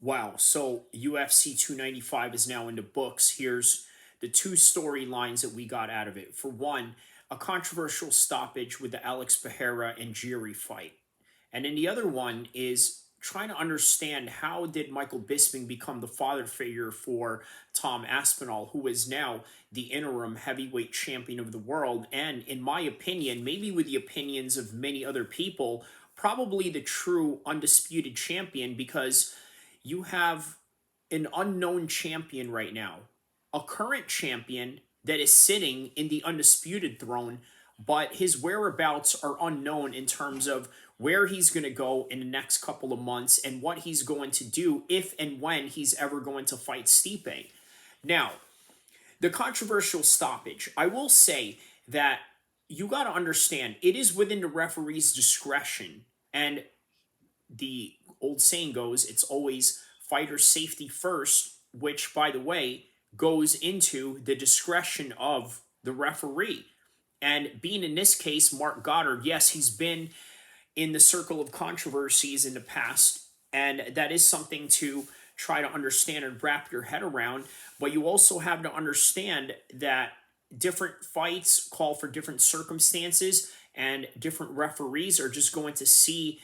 Wow. So UFC 295 is now in the books. Here's the two storylines that we got out of it. For one, a controversial stoppage with the Alex Pereira and Jiri fight. And then the other one is trying to understand how did Michael Bisping become the father figure for Tom Aspinall, who is now the interim heavyweight champion of the world. And in my opinion, maybe with the opinions of many other people, probably the true undisputed champion because you have an unknown champion right now, a current champion that is sitting in the undisputed throne, but his whereabouts are unknown in terms of where he's going to go in the next couple of months and what he's going to do if and when he's ever going to fight Stipe. Now, the controversial stoppage, I will say that you got to understand it is within the referee's discretion, and the old saying goes, it's always fighter safety first, which, by the way, goes into the discretion of the referee. And being in this case, Mark Goddard, yes, he's been in the circle of controversies in the past, and that is something to try to understand and wrap your head around. But you also have to understand that different fights call for different circumstances, and different referees are just going to see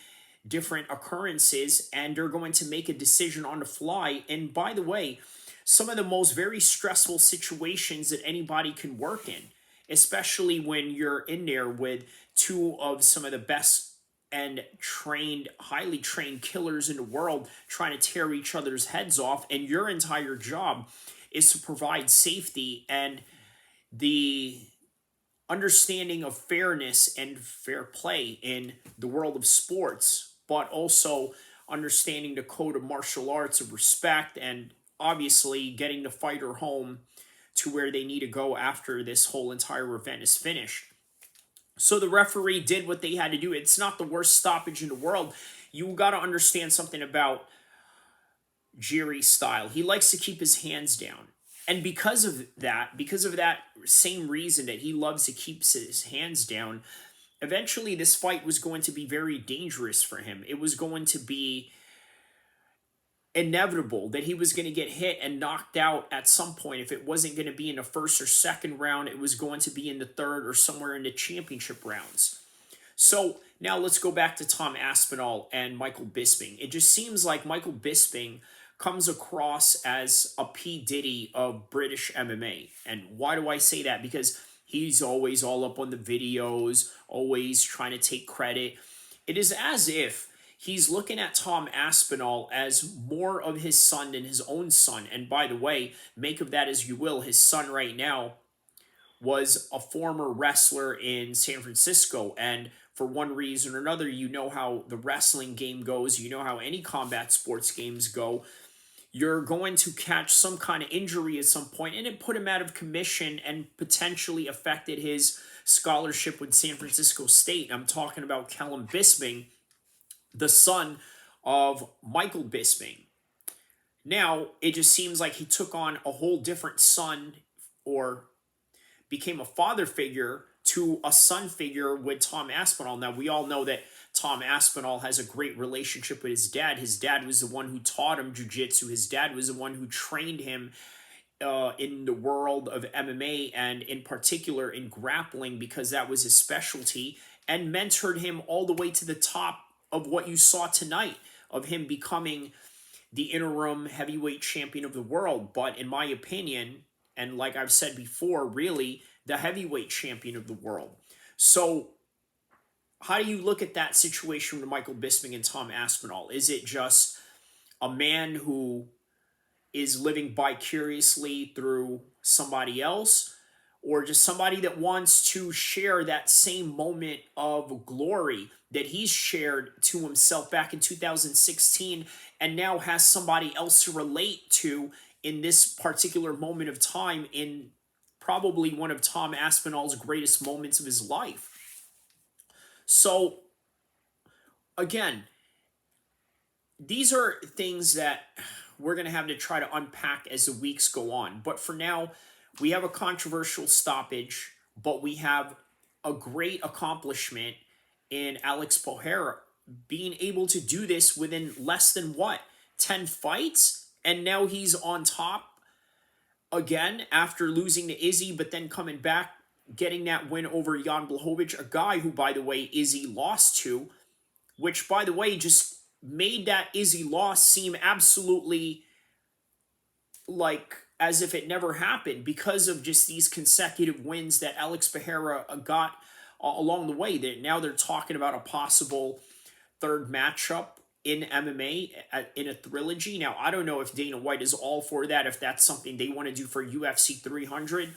different occurrences and they're going to make a decision on the fly. And by the way, some of the most very stressful situations that anybody can work in, especially when you're in there with two of some of the best and trained, highly trained killers in the world trying to tear each other's heads off, and your entire job is to provide safety and the understanding of fairness and fair play in the world of sports, but also understanding the code of martial arts of respect and obviously getting the fighter home to where they need to go after this whole entire event is finished. So the referee did what they had to do. It's not the worst stoppage in the world. You got to understand something about Jiri's style. He likes to keep his hands down. And because of that same reason that he loves to keep his hands down, eventually this fight was going to be very dangerous for him. It was going to be inevitable that he was going to get hit and knocked out at some point. If it wasn't going to be in the first or second round, it was going to be in the third or somewhere in the championship rounds. So now let's go back to Tom Aspinall and Michael Bisping. It just seems like Michael Bisping comes across as a P. Diddy of British MMA. And why do I say that? Because he's always all up on the videos, always trying to take credit. It is as if he's looking at Tom Aspinall as more of his son than his own son. And by the way, make of that as you will, his son right now was a former wrestler in San Francisco. And for one reason or another, you know how the wrestling game goes. You know how any combat sports games go. You're going to catch some kind of injury at some point, and it put him out of commission and potentially affected his scholarship with San Francisco State. I'm talking about Callum Bisping, the son of Michael Bisping. Now, it just seems like he took on a whole different son, or became a father figure to a son figure with Tom Aspinall. Now, we all know that Tom Aspinall has a great relationship with his dad. His dad was the one who taught him jiu-jitsu. His dad was the one who trained him in the world of MMA, and in particular in grappling, because that was his specialty, and mentored him all the way to the top of what you saw tonight, of him becoming the interim heavyweight champion of the world. But in my opinion, and like I've said before, really the heavyweight champion of the world. So how do you look at that situation with Michael Bisping and Tom Aspinall? Is it just a man who is living vicariously through somebody else, or just somebody that wants to share that same moment of glory that he's shared to himself back in 2016 and now has somebody else to relate to in this particular moment of time, in probably one of Tom Aspinall's greatest moments of his life? So, again, these are things that we're going to have to try to unpack as the weeks go on. But for now, we have a controversial stoppage, but we have a great accomplishment in Alex Pereira being able to do this within less than what? 10 fights, and now he's on top again after losing to Izzy, but then coming back, getting that win over Jan Blachowicz, a guy who, by the way, Izzy lost to, which, by the way, just made that Izzy loss seem absolutely like as if it never happened because of just these consecutive wins that El-Kheer got along the way. Now they're talking about a possible third matchup in MMA in a trilogy. Now, I don't know if Dana White is all for that, if that's something they want to do for UFC 300.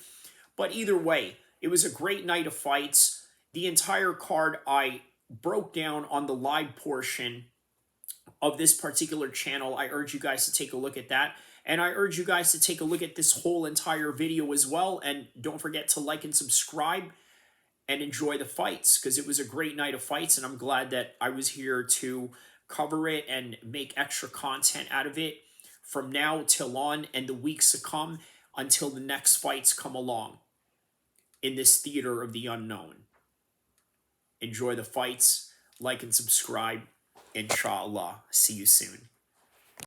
But either way, it was a great night of fights. The entire card I broke down on the live portion of this particular channel. I urge you guys to take a look at that. And I urge you guys to take a look at this whole entire video as well. And don't forget to like and subscribe and enjoy the fights, because it was a great night of fights. And I'm glad that I was here to cover it and make extra content out of it from now till on and the weeks to come until the next fights come along in this theater of the unknown. Enjoy the fights, like and subscribe. Inshallah. See you soon.